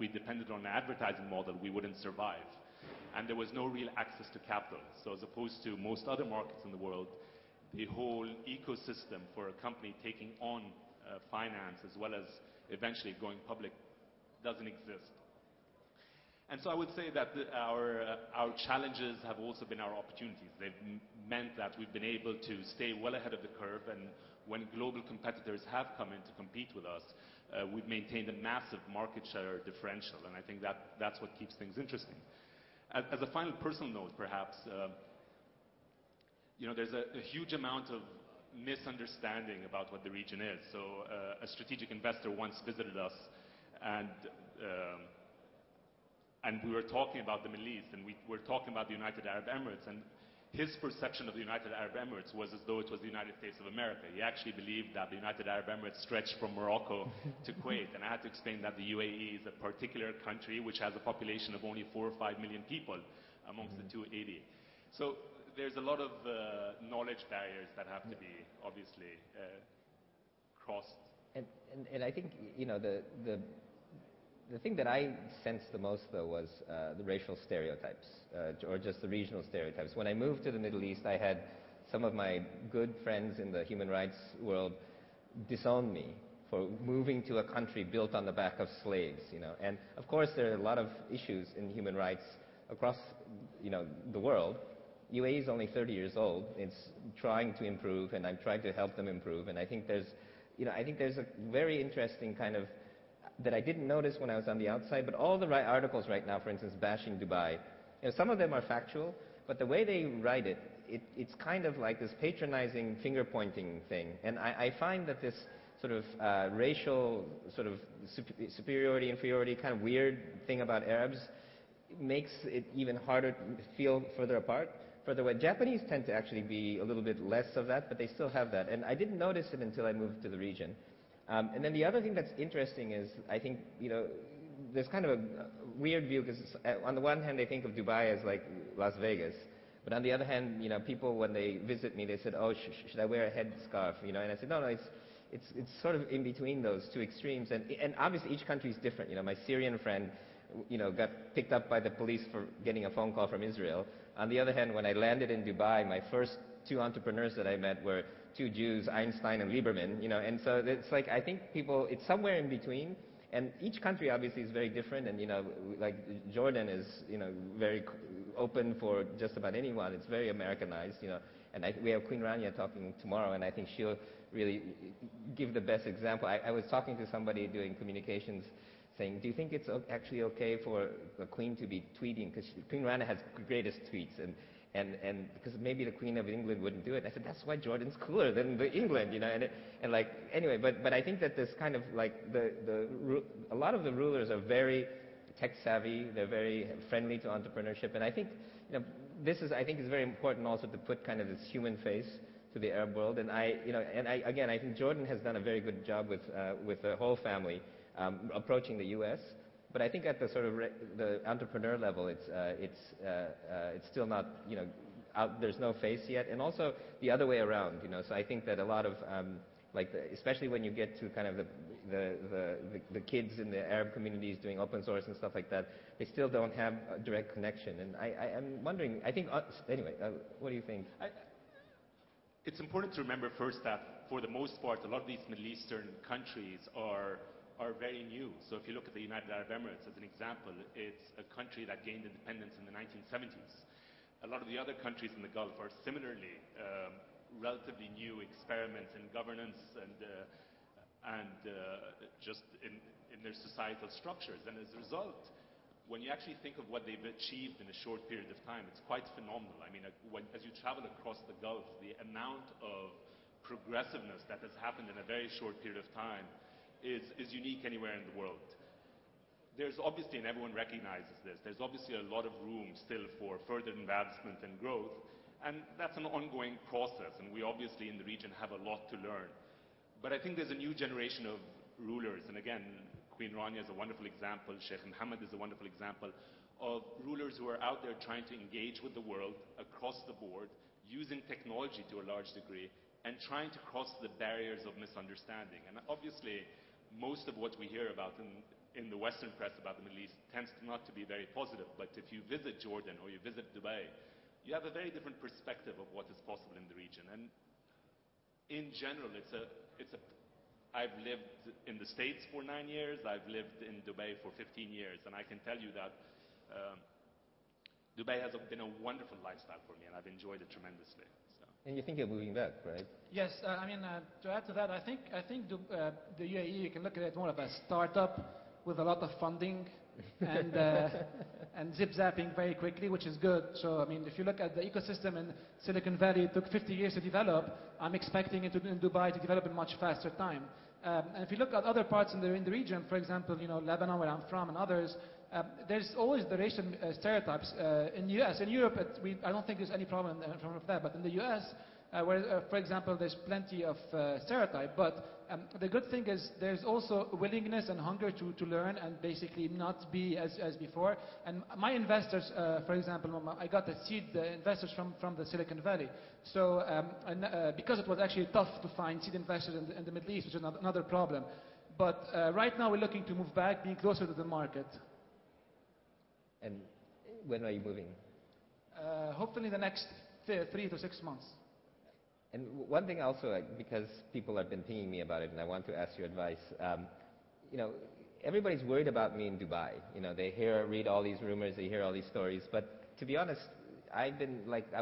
we depended on an advertising model, we wouldn't survive. And there was no real access to capital. So as opposed to most other markets in the world, the whole ecosystem for a company taking on finance as well as eventually going public doesn't exist. And so I would say that our challenges have also been our opportunities. They've meant that we've been able to stay well ahead of the curve, and when global competitors have come in to compete with us, we've maintained a massive market share differential, and I think that's what keeps things interesting. As a final personal note, perhaps, there's a huge amount of misunderstanding about what the region is. So a strategic investor once visited us, and we were talking about the Middle East, and we were talking about the United Arab Emirates, and his perception of the United Arab Emirates was as though it was the United States of America. He actually believed that the United Arab Emirates stretched from Morocco to Kuwait, and I had to explain that the UAE is a particular country which has a population of only 4 or 5 million people amongst the 280. So there's a lot of knowledge barriers that have to be obviously crossed. And I think, the thing that I sensed the most, though, was the racial stereotypes, or just the regional stereotypes. When I moved to the Middle East, I had some of my good friends in the human rights world disown me for moving to a country built on the back of slaves, And of course, there are a lot of issues in human rights across, the world. UAE is only 30 years old. It's trying to improve, and I'm trying to help them improve. And I think there's a very interesting kind of that I didn't notice when I was on the outside, but all the articles right now, for instance, bashing Dubai, some of them are factual, but the way they write it's kind of like this patronizing finger-pointing thing. And I find that this sort of racial sort of superiority, inferiority, kind of weird thing about Arabs makes it even harder to feel further apart. Further away, Japanese tend to actually be a little bit less of that, but they still have that. And I didn't notice it until I moved to the region. And then the other thing that's interesting is, I think, there's kind of a weird view, because on the one hand, they think of Dubai as like Las Vegas. But on the other hand, people, when they visit me, they said, oh, should I wear a headscarf? And I said, no, it's sort of in between those two extremes. And obviously, each country is different. My Syrian friend, got picked up by the police for getting a phone call from Israel. On the other hand, when I landed in Dubai, my first 2 entrepreneurs that I met were 2 Jews, Einstein and Lieberman, and so it's like, I think it's somewhere in between, and each country obviously is very different, and like Jordan is, very open for just about anyone. It's very Americanized, and we have Queen Rania talking tomorrow, and I think she'll really give the best example. I was talking to somebody doing communications, saying, do you think it's actually okay for the Queen to be tweeting? Because Queen Rania has the greatest tweets, and because maybe the Queen of England wouldn't do it. I said, that's why Jordan's cooler than the England, and like, anyway, but I think that this kind of like, a lot of the rulers are very tech savvy, they're very friendly to entrepreneurship, and I think, this is very important also to put kind of this human face to the Arab world, and I think Jordan has done a very good job with the whole family, approaching the U.S., but I think at the sort of the entrepreneur level, it's still not, there's no face yet, and also the other way around, So I think that a lot of especially when you get to kind of the kids in the Arab communities doing open source and stuff like that, they still don't have a direct connection, and I'm wondering. I think anyway. What do you think? It's important to remember first that for the most part, a lot of these Middle Eastern countries are very new. So if you look at the United Arab Emirates as an example, it's a country that gained independence in the 1970s. A lot of the other countries in the Gulf are similarly relatively new experiments in governance and just in their societal structures. And as a result, when you actually think of what they've achieved in a short period of time, it's quite phenomenal. I mean, as you travel across the Gulf, the amount of progressiveness that has happened in a very short period of time is unique anywhere in the world. There's obviously, and everyone recognizes this, there's obviously a lot of room still for further advancement and growth, and that's an ongoing process, and we obviously in the region have a lot to learn. But I think there's a new generation of rulers, and again, Queen Rania is a wonderful example, Sheikh Mohammed is a wonderful example, of rulers who are out there trying to engage with the world across the board, using technology to a large degree, and trying to cross the barriers of misunderstanding. And obviously, most of what we hear about in the Western press about the Middle East tends not to be very positive. But if you visit Jordan or you visit Dubai, you have a very different perspective of what is possible in the region. And in general, I've lived in the States for 9 years. I've lived in Dubai for 15 years. And I can tell you that Dubai has been a wonderful lifestyle for me, and I've enjoyed it tremendously. So. And you think you're moving back, right? Yes, to add to that, I think the UAE, you can look at it more of a startup with a lot of funding and and zip-zapping very quickly, which is good. So, if you look at the ecosystem in Silicon Valley, it took 50 years to develop. I'm expecting it in Dubai to develop in much faster time. And if you look at other parts in the region, for example, Lebanon, where I'm from, and others, there's always the racial stereotypes. In the US, in Europe, I don't think there's any problem with that. But in the US, where, for example, there's plenty of stereotype. But the good thing is there's also willingness and hunger to learn and basically not be as before. And my investors, for example, I got the seed investors from the Silicon Valley. So because it was actually tough to find seed investors in the Middle East, which is another problem. But right now we're looking to move back, being closer to the market. And when are you moving? Hopefully the next 3 to 6 months. And one thing also, because people have been pinging me about it, and I want to ask your advice. Everybody's worried about me in Dubai. They read all these rumors, they hear all these stories. But to be honest, I was